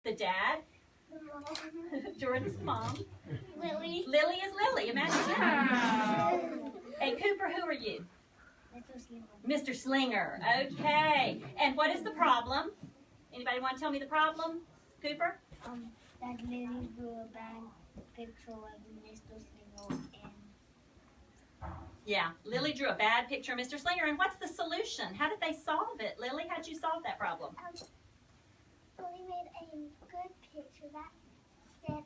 The dad? Jordan's the mom. Lily. Lily is Lily. Imagine that. Hey, Cooper, who are you? Mr. Slinger. Okay. And what is the problem? Anybody want to tell me the problem, Cooper? That Lily drew a bad picture of Mr. Slinger and... Yeah, Lily drew a bad picture of Mr. Slinger. And what's the solution? How did they solve it? Lily, how did you solve that problem? Lily made a good picture that said,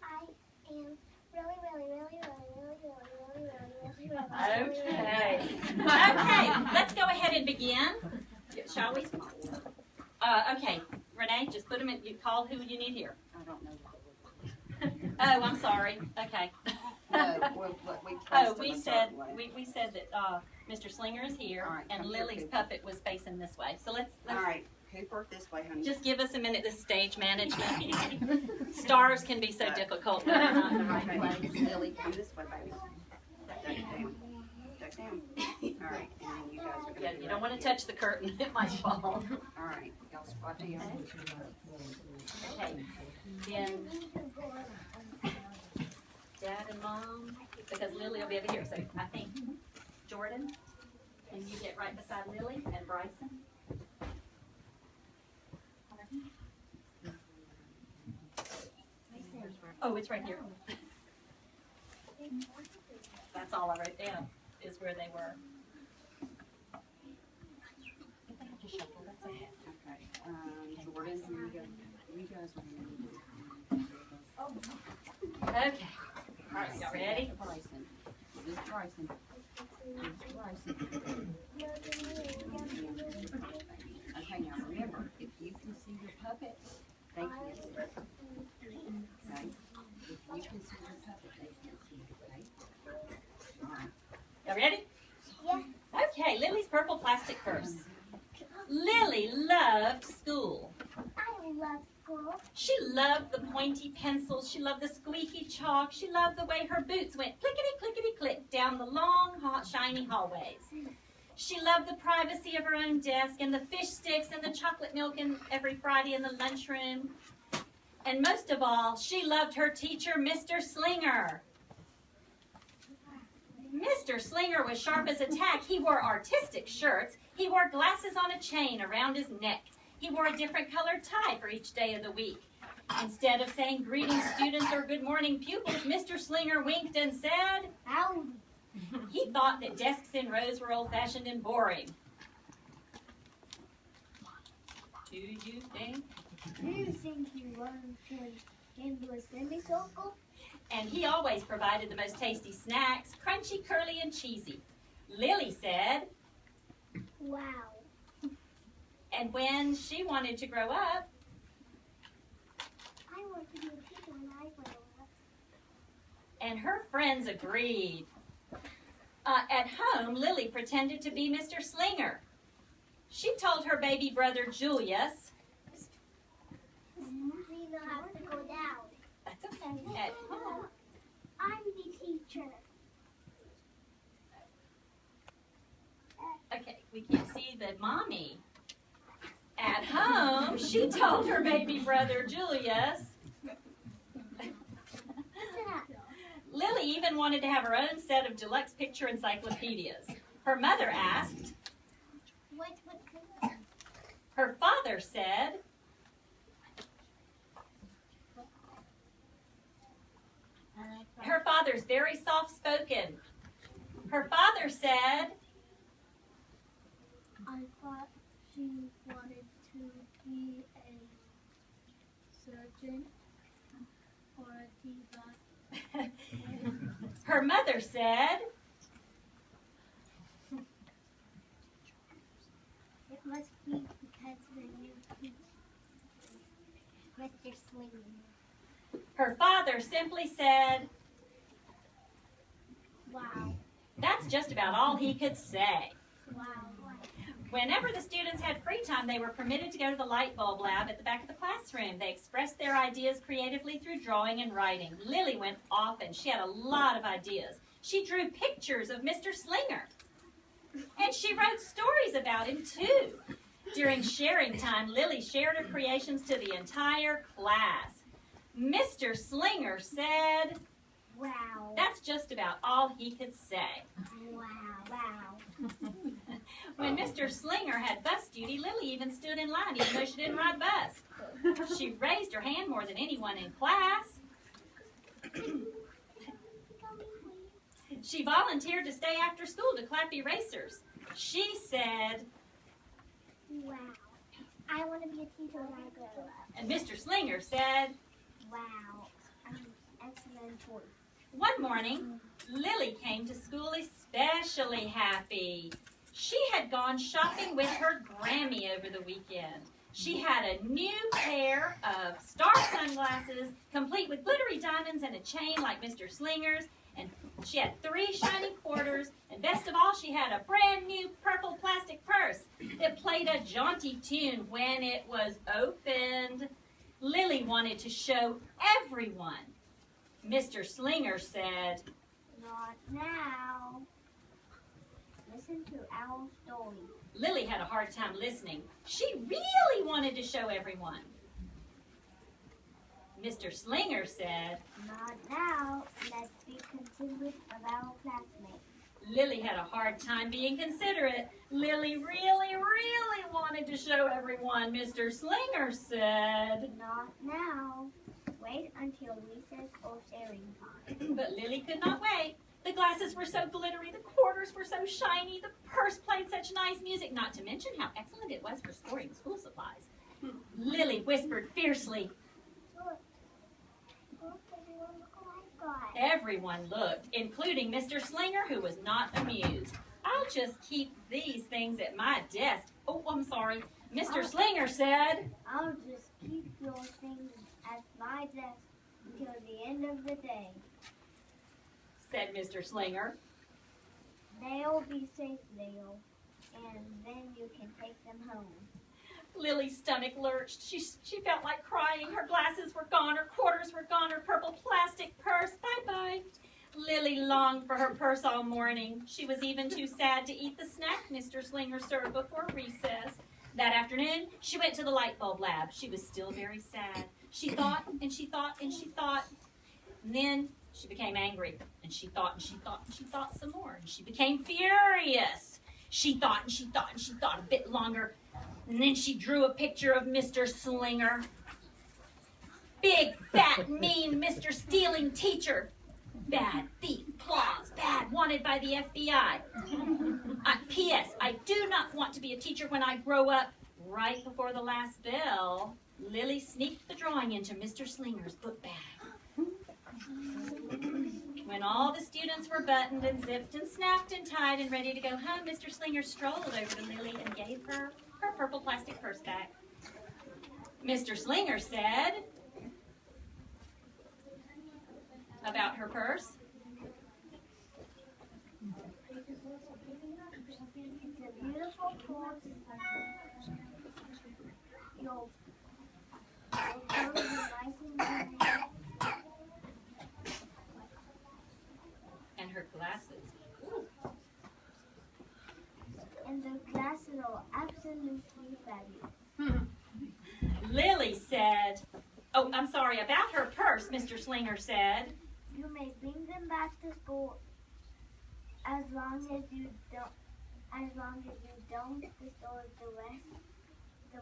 I am really, really, really, really, really, really, really, really, really, really, Okay. Okay, let's go ahead and begin. Shall we? Okay, Renee, just put them in. You call who you need here. I don't know. Oh, I'm sorry. Okay. We said that Mr. Slinger is here, right, and come Lily's here, puppet was facing this way. So let's All right, Cooper, this way, honey. just give us a minute. This stage management. Stars can be so difficult when they're not in the right place. Lily, come this way, baby. Duck down. Duck down. All right, and then you guys are going to Yeah, you don't want to touch the curtain. It might fall. All right, y'all squat down. Okay. Then Dad and Mom, because Lily will be over here. So I think Jordan, can you get right beside Lily and Bryson? Oh, it's right here. That's all I wrote down, is where they were. If they have to shuffle, that's okay. Okay, Jordan, you guys are Okay. All right, y'all ready? Bryson. This is Bryson. This is Bryson. Okay, now remember, if you can see your puppet, they can't see it. Okay? If you can see your puppet, they can't see it. Okay? All right. Y'all ready? Yeah. Okay, Lily's purple plastic purse. Lily loved school. I love school. She loved the pointy pencils. She loved the squeaky chalk. She loved the way her boots went clickety-clickety-click down the long, hot, shiny hallways. She loved the privacy of her own desk and the fish sticks and the chocolate milk every Friday in the lunchroom. And most of all, she loved her teacher, Mr. Slinger. Mr. Slinger was sharp as a tack. He wore artistic shirts. He wore glasses on a chain around his neck. He wore a different colored tie for each day of the week. Instead of saying greetings students or good morning pupils, Mr. Slinger winked and said, Howdy. He thought that desks in rows were old-fashioned and boring. Do you think? Do you think you want to into a semicircle? And he always provided the most tasty snacks, crunchy, curly, and cheesy. Lily said, Wow. and when she wanted to grow up, I want to be a teacher when I grow up. and her friends agreed. At home, Lily pretended to be Mr. Slinger. She told her baby brother Julius, Lena has to go down. that's okay, at home. I'm the teacher. Okay, we can't see the mommy. At home, she told her baby brother Julius. Lily even wanted to have her own set of deluxe picture encyclopedias. Her mother asked. What? Her father said. Her father's very soft-spoken. Her father said. I thought she wanted to be a surgeon or a diva. Her mother said. It must be because when you teach Mr. Slinger. Her father simply said. Wow. That's just about all he could say. Wow. Whenever the students had free time, they were permitted to go to the light bulb lab at the back of the classroom. They expressed their ideas creatively through drawing and writing. Lily went often. She had a lot of ideas. She drew pictures of Mr. Slinger. And she wrote stories about him, too. During sharing time, Lily shared her creations to the entire class. Mr. Slinger said, Wow. that's just about all he could say. Wow. When Mr. Slinger had bus duty, Lily even stood in line even though she didn't ride bus. She raised her hand more than anyone in class. She volunteered to stay after school to clap erasers. She said, Wow. I want to be a teacher when I grow up. and Mr. Slinger said, Wow. I'm an excellent choice. one morning, Lily came to school especially happy. She had gone shopping with her Grammy over the weekend. She had a new pair of star sunglasses, complete with glittery diamonds and a chain like Mr. Slinger's, and she had 3 shiny quarters, and best of all, she had a brand new purple plastic purse that played a jaunty tune when it was opened. Lily wanted to show everyone. Mr. Slinger said, Not now. Listen to our story. Lily had a hard time listening. She really wanted to show everyone. Mr. Slinger said, Not now. Let's be considerate of our classmates. Lily had a hard time being considerate. Lily really wanted to show everyone. Mr. Slinger said, Not now. Wait until recess or sharing time. but Lily could not wait. The glasses were so glittery, the quarters were so shiny, the purse played such nice music, not to mention how excellent it was for storing school supplies. Lily whispered fiercely. Look, everyone, look what I've got. Everyone looked, including Mr. Slinger, who was not amused. I'll just keep these things at my desk. Oh, I'm sorry. Mr. Slinger said, I'll just keep your things at my desk until the end of the day. said Mr. Slinger. They'll be safe, Leo, and then you can take them home. Lily's stomach lurched. She felt like crying. Her glasses were gone. Her quarters were gone. Her purple plastic purse. Bye-bye. Lily longed for her purse all morning. She was even too sad to eat the snack Mr. Slinger served before recess. That afternoon, she went to the light bulb lab. She was still very sad. She thought, and she thought, and she thought. And then she became angry. And she thought, and she thought, and she thought some more. And she became furious. She thought, and she thought, and she thought a bit longer. And then she drew a picture of Mr. Slinger. Big, fat, mean Mr. Stealing teacher. Bad, thief, claws, bad, wanted by the FBI. P.S. I do not want to be a teacher when I grow up. Right before the last bell, Lily sneaked the drawing into Mr. Slinger's book bag. When all the students were buttoned and zipped and snapped and tied and ready to go home, Mr. Slinger strolled over to Lily and gave her her purple plastic purse back. Mr. Slinger said about her purse, It's a beautiful purse. Your clothes are nice and neat. and her glasses. And the glasses are absolutely fabulous. Lily said, oh, I'm sorry, about her purse, Mr. Slinger said. You may bring them back to school as long as you don't disturb the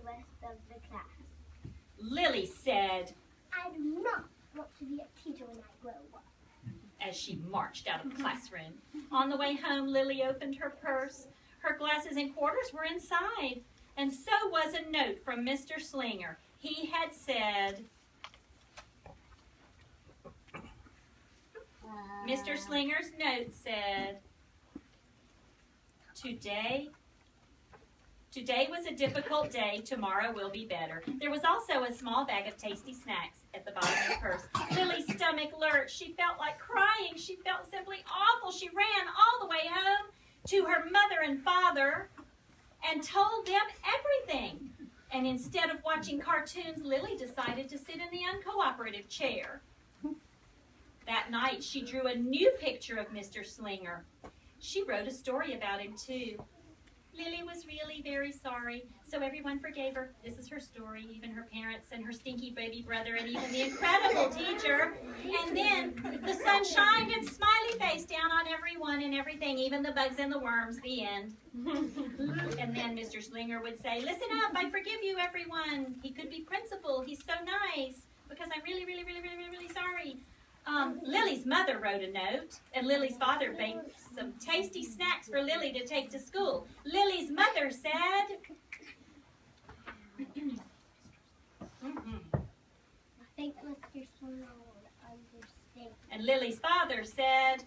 rest of the class. Lily said, I do not want to be a teacher when I grow up. as she marched out of the classroom. On the way home, Lily opened her purse. Her glasses and quarters were inside, and so was a note from Mr. Slinger. He had said, Mr. Slinger's note said, Today was a difficult day. Tomorrow will be better. There was also a small bag of tasty snacks at the bottom of the purse. Lily's stomach lurched. She felt like crying. She felt simply awful. She ran all the way home to her mother and father and told them everything. And instead of watching cartoons, Lily decided to sit in the uncooperative chair. That night, she drew a new picture of Mr. Slinger. She wrote a story about him, too. Lily was really very sorry, so everyone forgave her. This is her story, even her parents and her stinky baby brother and even the incredible teacher. And then the sun shined its smiley face down on everyone and everything, even the bugs and the worms. The end. And then Mr. Slinger would say, listen up, I forgive you, everyone. He could be principal. He's so nice because I'm really, really, really, really, really, really sorry. Lily's mother wrote a note, and Lily's father baked some tasty snacks for Lily to take to school. Lily's mother said, I think Mr. Slinger would understand. and Lily's father said,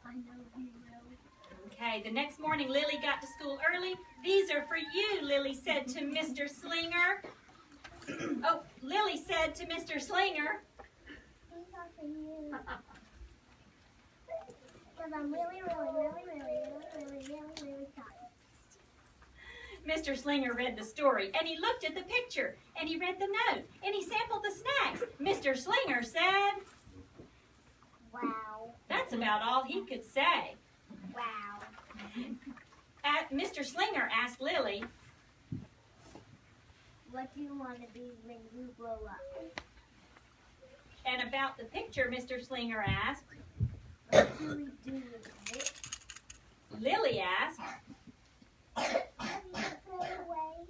I know he will. okay, the next morning Lily got to school early. These are for you, Lily said to Mr. Slinger. Oh, Lily said to Mr. Slinger, These are for you. Because I'm really, really, really, really, really, really, really, really tired. Mr. Slinger read the story, and he looked at the picture, and he read the note, and he sampled the snacks. Mr. Slinger said, Wow. that's about all he could say. Wow. Mr. Slinger asked Lily, What do you want to be when you grow up? and about the picture, Mr. Slinger asked, What do we do with it? Lily asked, Throw it away.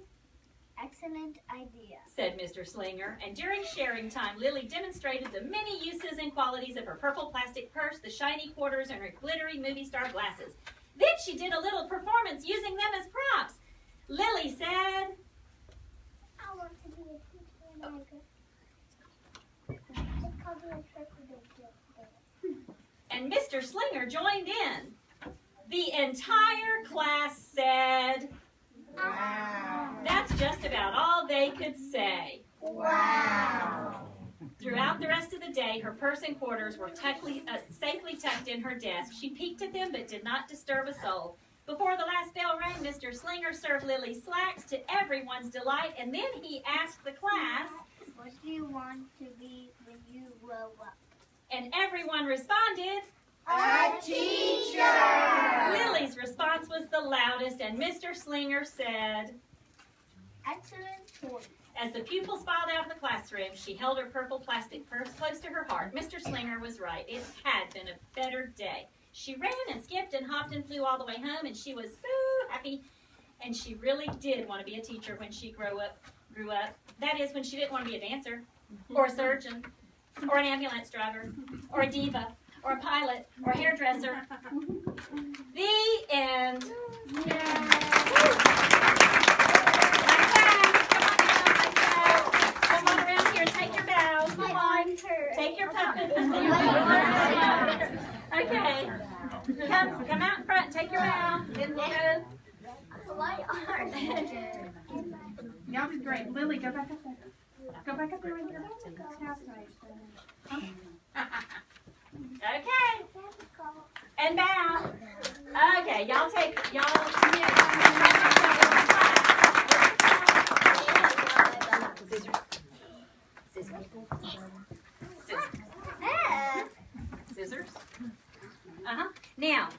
Excellent idea. said Mr. Slinger, and during sharing time, Lily demonstrated the many uses and qualities of her purple plastic purse, the shiny quarters, and her glittery movie star glasses. Then she did a little performance using them as props. Lily said, I want to be a teacher when I grow up. It's called the interpretive dance. and Mr. Slinger joined in. The entire class said, Wow. that's just about all they could say. Wow. Throughout the rest of the day, her purse and quarters were safely tucked in her desk. She peeked at them but did not disturb a soul. Before the last bell rang, Mr. Slinger served Lily slacks to everyone's delight, and then he asked the class, What do you want to be when you grow up? and everyone responded, A teacher! Lily's response was the loudest, and Mr. Slinger said, Excellent choice. as the pupils filed out of the classroom, she held her purple plastic purse close to her heart. Mr. Slinger was right. It had been a better day. She ran and skipped and hopped and flew all the way home, and she was so happy. And she really did want to be a teacher when she grew up. That is, when she didn't want to be a dancer, or a surgeon, or an ambulance driver, or a diva, or a pilot, or a hairdresser. The end. Come on around here. Take your bows. Come on. Take your puppet. Okay. Come out in front. Take your bow. Then we'll go. Y'all did great. Lily, go back up there. Go back up there with your house. Okay. And bow. Okay, y'all take, Scissors. Uh-huh. Now,